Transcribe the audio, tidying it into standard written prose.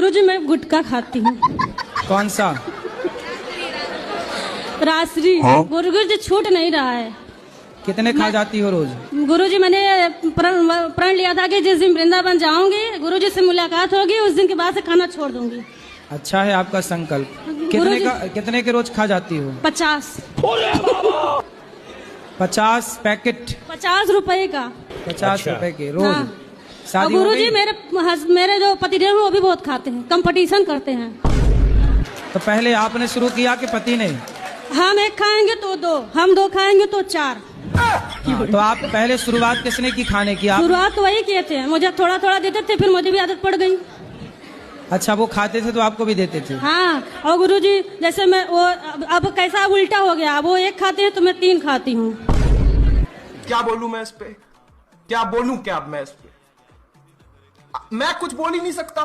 गुरुजी मैं गुटखा खाती हूँ। कौन सा? रात्रि। गुरुजी छूट नहीं रहा है। कितने खा जाती हो रोज? गुरुजी मैंने प्रण लिया था कि जिस दिन वृंदावन जाऊंगी, गुरुजी से मुलाकात होगी, उस दिन के बाद से खाना छोड़ दूंगी। अच्छा है आपका संकल्प। कितने के रोज खा जाती हो? 50। 50 पैकेट? 50 रुपए का। 50 रुपए के रोज? हाँ। शादी गुरुजी मेरे जो पतिदेव हैं वो भी बहुत खाते हैं, कंपटीशन करते हैं। तो पहले आपने शुरू किया कि पति ने? हम एक खाएंगे तो 2, हम 2 खाएंगे तो 4। तो आप पहले शुरुआत किसने की खाने की? शुरुआत तो वही किए थे, मुझे थोड़ा थोड़ा देते थे, फिर मुझे भी आदत पड़ गई। अच्छा, वो खाते थे तो आपको भी देते थे? हाँ। और गुरुजी जैसे मैं वो अब कैसा उल्टा हो गया, वो 1 खाते हैं तो मैं 3 खाती हूँ। क्या बोलूं मैं इस पे? क्या बोलूं क्या मैं इस पे? मैं कुछ बोल ही नहीं सकता।